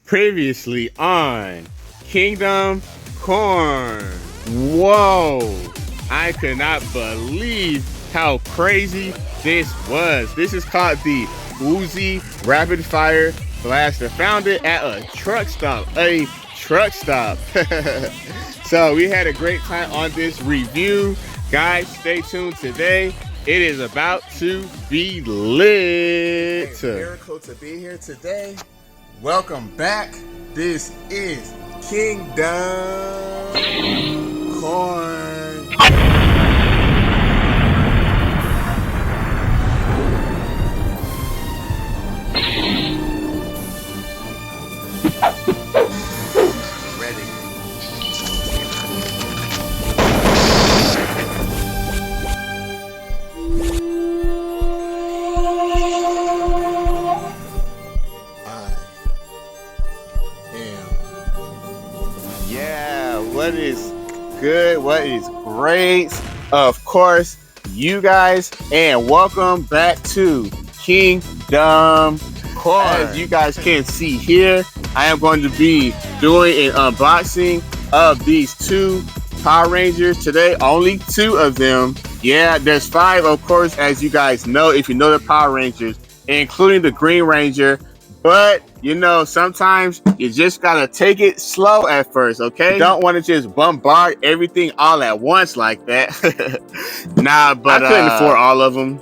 Previously on Kingdom Corn. Whoa! I could not believe how crazy this was. This is called the Uzi Rapid Fire Blaster. Found it at a truck stop. So we had a great time on this review. Guys, stay tuned today. It is about to be lit. It's a miracle to be here today. Welcome back. This is Kingdom Corn. Ready. What is good? What is great? Of course, you guys, and welcome back to Kingdom Corn. As you guys can see here, I am going to be doing an unboxing of these two Power Rangers today. Only two of them. Yeah, there's five, of course, as you guys know, if you know the Power Rangers, including the Green Ranger. But, you know, sometimes you just gotta take it slow at first, okay? You don't want to just bombard everything all at once like that. Nah, but I couldn't afford all of them.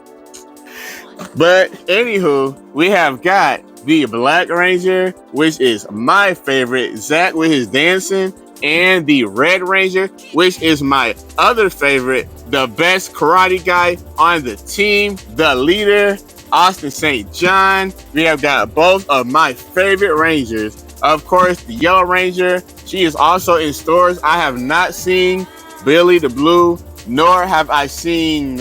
But, anywho, we have got the Black Ranger, which is my favorite, Zach with his dancing, and the Red Ranger, which is my other favorite, the best karate guy on the team, the leader, Austin St. John. We have got both of my favorite Rangers. Of course, the Yellow Ranger, she is also in stores. I have not seen Billy the Blue, nor have I seen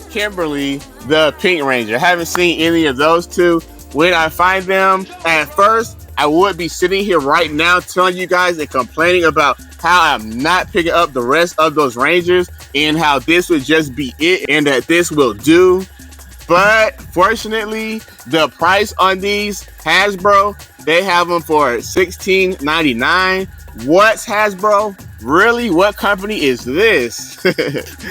Kimberly the Pink Ranger. I haven't seen any of those two. When I find them, at first, I would be sitting here right now telling you guys and complaining about how I'm not picking up the rest of those Rangers and how this would just be it and that this will do. But fortunately, the price on these, Hasbro, they have them for $16.99. What's Hasbro? Really? What company is this?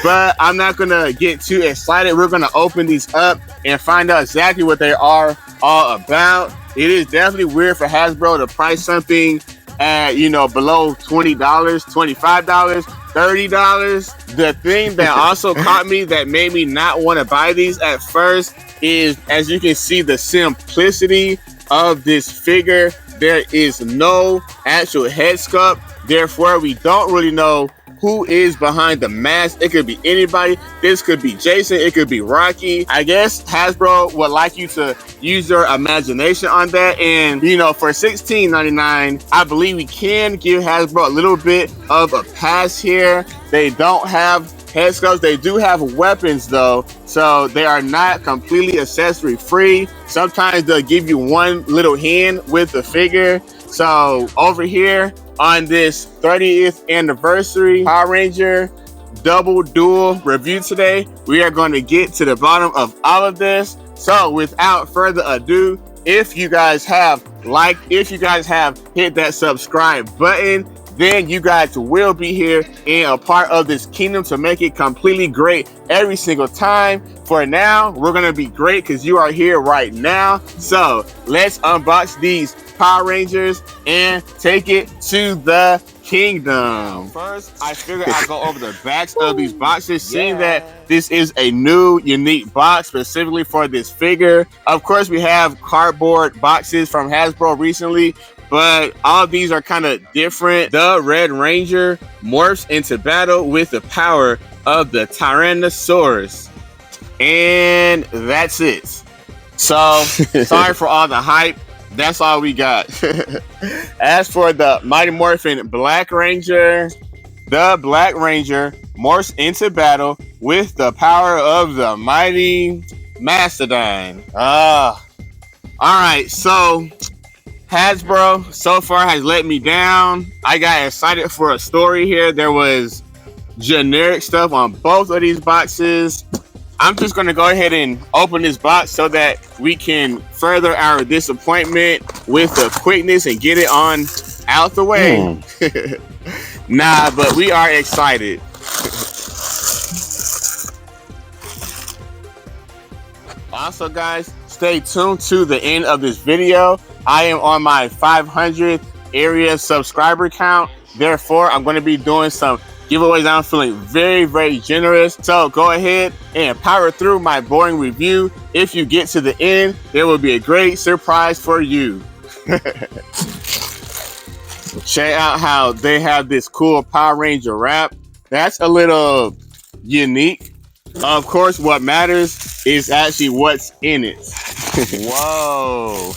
But I'm not going to get too excited. We're going to open these up and find out exactly what they are all about. It is definitely weird for Hasbro to price something at, you know, below $20, $25, $30. The thing that also caught me that made me not want to buy these at first is, as you can see, the simplicity of this figure. There is no actual head sculpt. Therefore, we don't really know who is behind the mask. It could be anybody. This could be Jason. It could be Rocky. I guess Hasbro would like you to use your imagination on that. And, you know, for $16.99, I believe we can give Hasbro a little bit of a pass here. They don't have head sculpts. They do have weapons, though. So they are not completely accessory free. Sometimes they'll give you one little hand with the figure. So over here, on this 30th anniversary Power Ranger double dual review today, we are going to get to the bottom of all of this. So without further ado, if you guys have hit that subscribe button, then you guys will be here and a part of this kingdom to make it completely great every single time. For now, we're going to be great because you are here right now. So let's unbox these Power Rangers and take it to the kingdom. First, I figured I'd go over the backs of these boxes, seeing that this is a new, unique box specifically for this figure. Of course, we have cardboard boxes from Hasbro recently, but all of these are kind of different. The Red Ranger morphs into battle with the power of the Tyrannosaurus. And that's it. So, sorry for all the hype. That's all we got. As for the Mighty Morphin Black Ranger, the Black Ranger morphs into battle with the power of the Mighty Mastodon. Alright, so Hasbro so far has let me down. I got excited for a story here. There was generic stuff on both of these boxes. I'm just going to go ahead and open this box so that we can further our disappointment with the quickness and get it on out the way. Nah, but we are excited. Also, guys, stay tuned to the end of this video. I am on my 500th area subscriber count. Therefore, I'm going to be doing some giveaways. I'm feeling very, very generous. So go ahead and power through my boring review. If you get to the end, there will be a great surprise for you. Check out how they have this cool Power Ranger wrap. That's a little unique. Of course, what matters is actually what's in it. Whoa.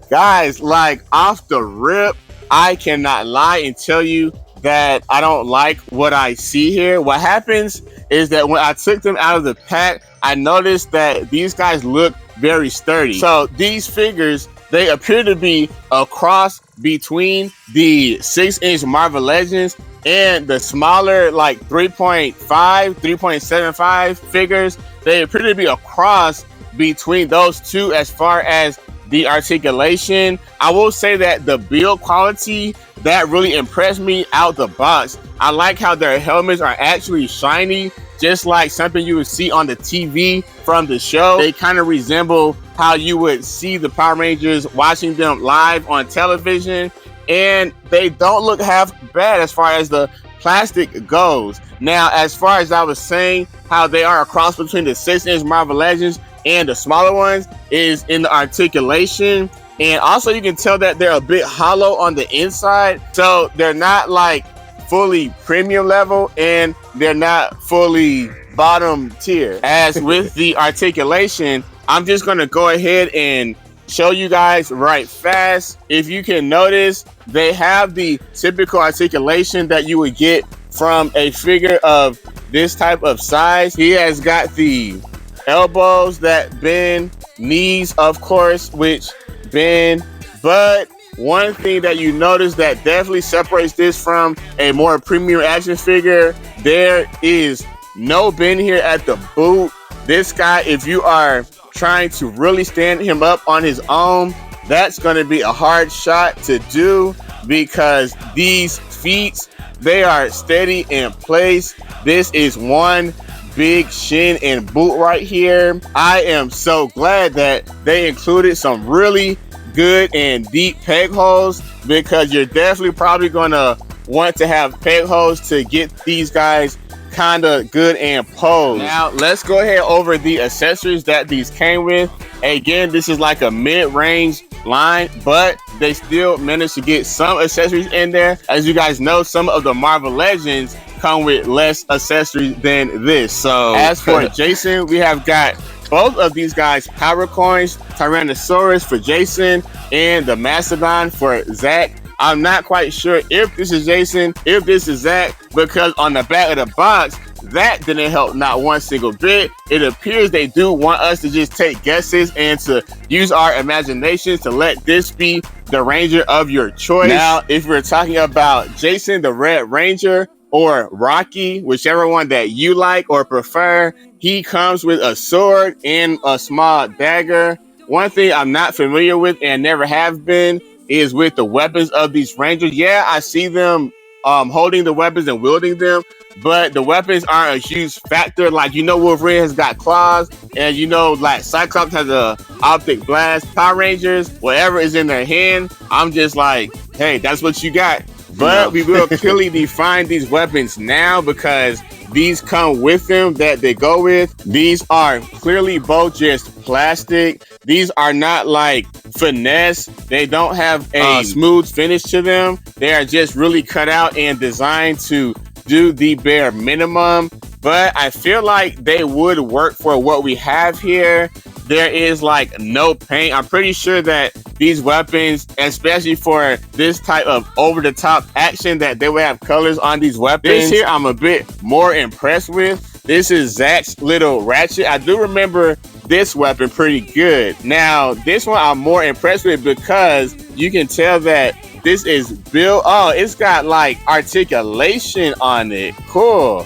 Guys, like off the rip, I cannot lie and tell you that I don't like what I see here. What happens is that when I took them out of the pack, I noticed that these guys look very sturdy. So these figures, they appear to be a cross between the 6-inch Marvel Legends and the smaller, like 3.5, 3.75 figures. They appear to be a cross between those two as far as the articulation. I will say that the build quality, that really impressed me out the box. I like how their helmets are actually shiny, just like something you would see on the TV from the show. They kind of resemble how you would see the Power Rangers watching them live on television, and they don't look half bad as far as the plastic goes. Now, as far as I was saying, how they are a cross between the 6-inch Marvel Legends and the smaller ones is in the articulation. And also you can tell that they're a bit hollow on the inside. So they're not like fully premium level and they're not fully bottom tier. As with the articulation, I'm just going to go ahead and show you guys right fast. If you can notice, they have the typical articulation that you would get from a figure of this type of size. He has got the elbows that bend, knees of course which bend, but one thing that you notice that definitely separates this from a more premium action figure, there is no bend here at the boot. This guy, if you are trying to really stand him up on his own, that's going to be a hard shot to do because these feet, they are steady in place. This is one big shin and boot right here. I am so glad that they included some really good and deep peg holes because you're definitely probably gonna want to have peg holes to get these guys kind of good and posed. Now let's go ahead over the accessories that these came with. Again, this is like a mid-range line, but they still managed to get some accessories in there. As you guys know, some of the Marvel Legends come with less accessories than this. So as for Jason, we have got both of these guys power coins, Tyrannosaurus for Jason and the Mastodon for Zach. I'm not quite sure if this is Jason, if this is Zach, because on the back of the box, that didn't help not one single bit. It appears they do want us to just take guesses and to use our imaginations to let this be the Ranger of your choice. Now, if we're talking about Jason, the Red Ranger, or Rocky, whichever one that you like or prefer, he comes with a sword and a small dagger. One thing I'm not familiar with and never have been is with the weapons of these Rangers. Yeah, I see them holding the weapons and wielding them, but the weapons aren't a huge factor. Like, you know, Wolverine has got claws, and you know, like Cyclops has a optic blast. Power Rangers, whatever is in their hand, I'm just like, hey, that's what you got. But we will clearly define these weapons now because these come with them that they go with. These are clearly both just plastic. These are not like finesse. They don't have a smooth finish to them. They are just really cut out and designed to do the bare minimum. But I feel like they would work for what we have here. There is like no paint. I'm pretty sure that these weapons, especially for this type of over-the-top action, that they will have colors on these weapons. This here I'm a bit more impressed with. This is Zach's little Ratchet. I do remember this weapon pretty good. Now, this one I'm more impressed with because you can tell that this is built. Oh, it's got like articulation on it. Cool.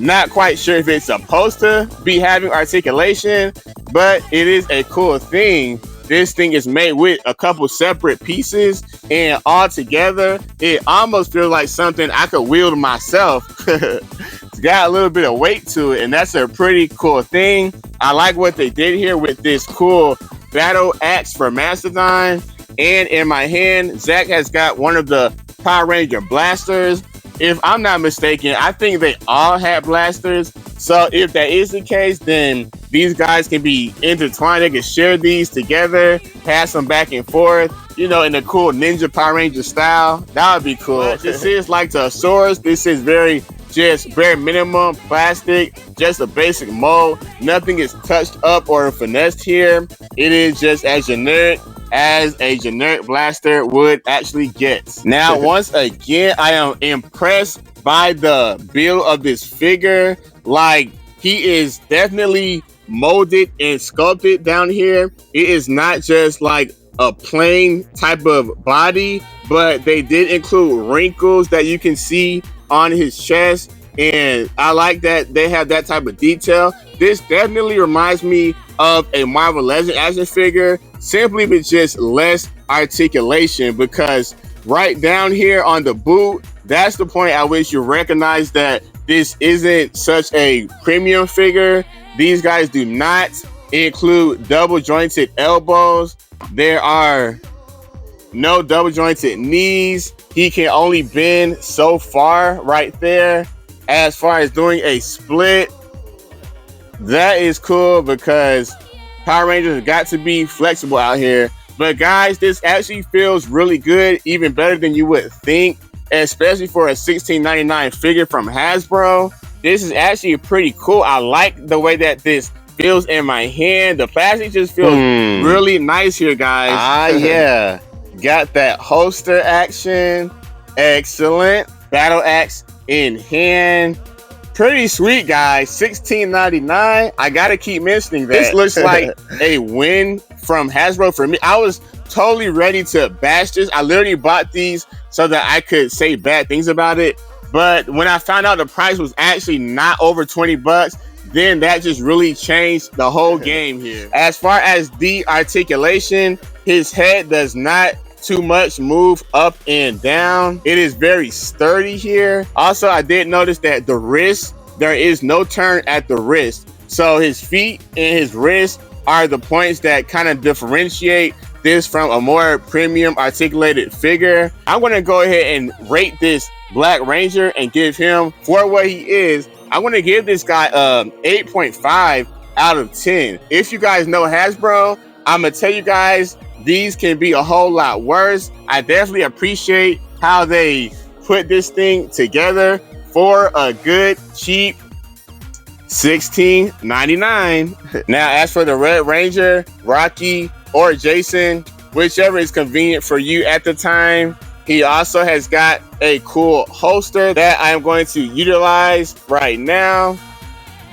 Not quite sure if it's supposed to be having articulation, but it is a cool thing. This thing is made with a couple separate pieces, and all together, it almost feels like something I could wield myself. It's got a little bit of weight to it, and that's a pretty cool thing. I like what they did here with this cool battle axe for Mastodon. And in my hand, Zach has got one of the Power Ranger blasters. If I'm not mistaken, I think they all had blasters. So if that is the case, then these guys can be intertwined. They can share these together, pass them back and forth, you know, in a cool Ninja Power Ranger style. That would be cool. But this is like the Source. This is just bare minimum plastic, just a basic mold. Nothing is touched up or finessed here. It is just as generic as a generic blaster would actually get. Now, once again, I am impressed by the build of this figure. Like, he is definitely molded and sculpted down here. It is not just like a plain type of body, but they did include wrinkles that you can see on his chest, and I like that they have that type of detail. This definitely reminds me of a Marvel Legends action figure, simply with just less articulation, because right down here on the boot, that's the point at which you recognize that this isn't such a premium figure. These guys do not include double jointed elbows. There are no double jointed knees. He can only bend so far right there. As far as doing a split, that is cool because Power Rangers have got to be flexible out here. But guys, this actually feels really good, even better than you would think, especially for a $16.99 figure from Hasbro. This is actually pretty cool. I like the way that this feels in my hand. The plastic just feels really nice here, guys. Yeah. Got that holster action. Excellent. Battle axe in hand. Pretty sweet, guys. $16.99. I gotta keep mentioning that. This looks like a win from Hasbro for me. I was totally ready to bash this. I literally bought these so that I could say bad things about it. But when I found out the price was actually not over 20 bucks, then that just really changed the whole game here. As far as the articulation, his head does not too much move up and down. It is very sturdy here. Also, I did notice that the wrist, there is no turn at the wrist. So his feet and his wrist are the points that kind of differentiate this from a more premium articulated figure. I'm going to go ahead and rate this Black Ranger and give him, for what he is, I'm going to give this guy 8.5 out of 10. If you guys know Hasbro, I'm going to tell you guys, these can be a whole lot worse. I definitely appreciate how they put this thing together for a good, cheap $16.99. Now, as for the Red Ranger, Rocky, or Jason, whichever is convenient for you at the time, he also has got a cool holster that I am going to utilize right now.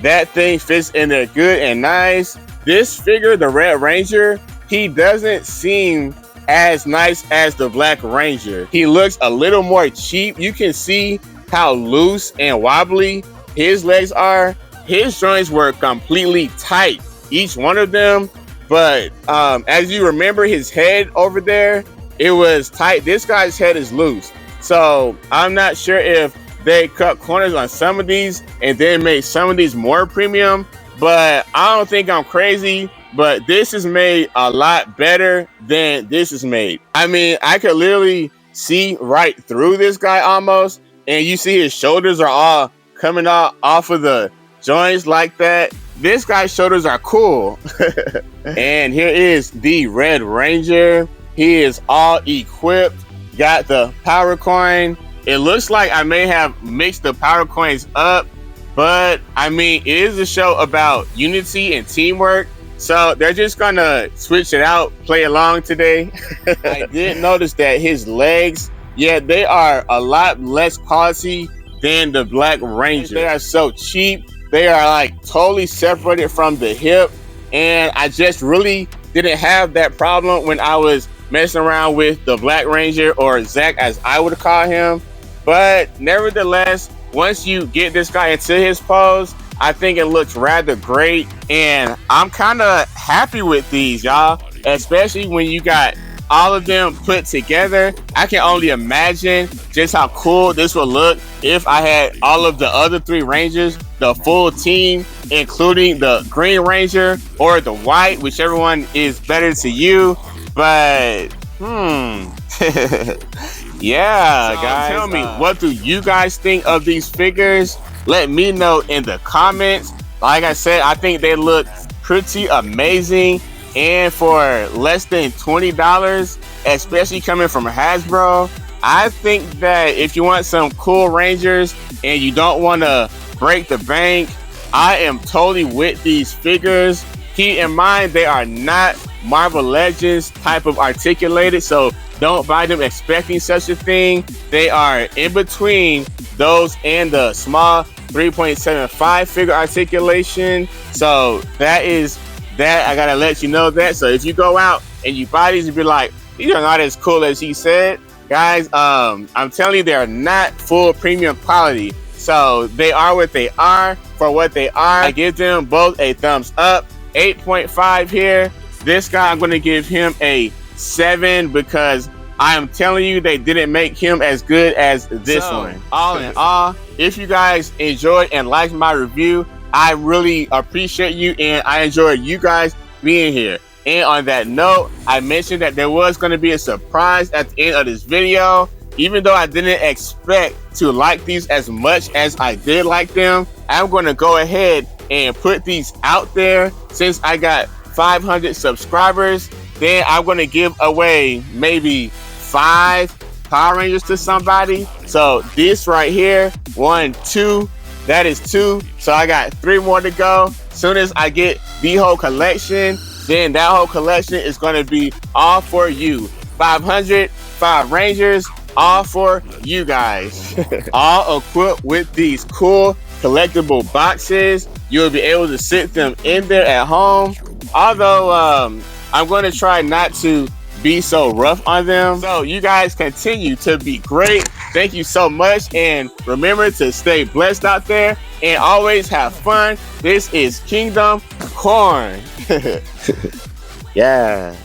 That thing fits in there good and nice. This figure, the Red Ranger, he doesn't seem as nice as the Black Ranger. He looks a little more cheap. You can see how loose and wobbly his legs are. His joints were completely tight, each one of them. But as you remember, his head over there, it was tight. This guy's head is loose. So I'm not sure if they cut corners on some of these and then made some of these more premium, but I don't think I'm crazy. But this is made a lot better than this is made. I mean, I could literally see right through this guy almost, and you see his shoulders are all coming off of the joints like that. This guy's shoulders are cool. And here is the Red Ranger. He is all equipped, got the power coin. It looks like I may have mixed the power coins up, but I mean, it is a show about unity and teamwork. So they're just gonna switch it out, play along today. I did notice that his legs, yeah, they are a lot less quality than the Black Ranger. They are so cheap. They are like totally separated from the hip. And I just really didn't have that problem when I was messing around with the Black Ranger, or Zach as I would call him. But nevertheless, once you get this guy into his pose, I think it looks rather great, and I'm kind of happy with these, y'all, especially when you got all of them put together. I can only imagine just how cool this would look if I had all of the other 3 Rangers, the full team, including the Green Ranger or the white, whichever one is better to you. But yeah, so guys, tell me, what do you guys think of these figures? Let me know in the comments. Like I said, I think they look pretty amazing, and for less than $20, especially coming from Hasbro, I think that if you want some cool Rangers and you don't want to break the bank, I am totally with these figures. Keep in mind, they are not Marvel Legends type of articulated, so don't buy them expecting such a thing. They are in between those and the small 3.75 figure articulation. So that is that. I gotta let you know that. So if you go out and you buy these and be like, these are not as cool as he said, guys, I'm telling you, they are not full premium quality. So they are what they are for what they are. I give them both a thumbs up. 8.5 here. This guy, I'm going to give him a 7 because I am telling you, they didn't make him as good as this one. All in all, if you guys enjoyed and liked my review, I really appreciate you, and I enjoy you guys being here. And on that note, I mentioned that there was going to be a surprise at the end of this video. Even though I didn't expect to like these as much as I did like them, I'm going to go ahead and put these out there. Since I got 500 subscribers, then I'm going to give away maybe 5 Power Rangers to somebody. So this right here, 1, 2, that is 2. So I got 3 more to go. Soon as I get the whole collection, then that whole collection is going to be all for you. 505 Rangers, all for you guys. All equipped with these cool collectible boxes. You'll be able to sit them in there at home. Although I'm going to try not to be so rough on them. So you guys continue to be great. Thank you so much, and remember to stay blessed out there and always have fun. This is Kingdom Corn. Yeah.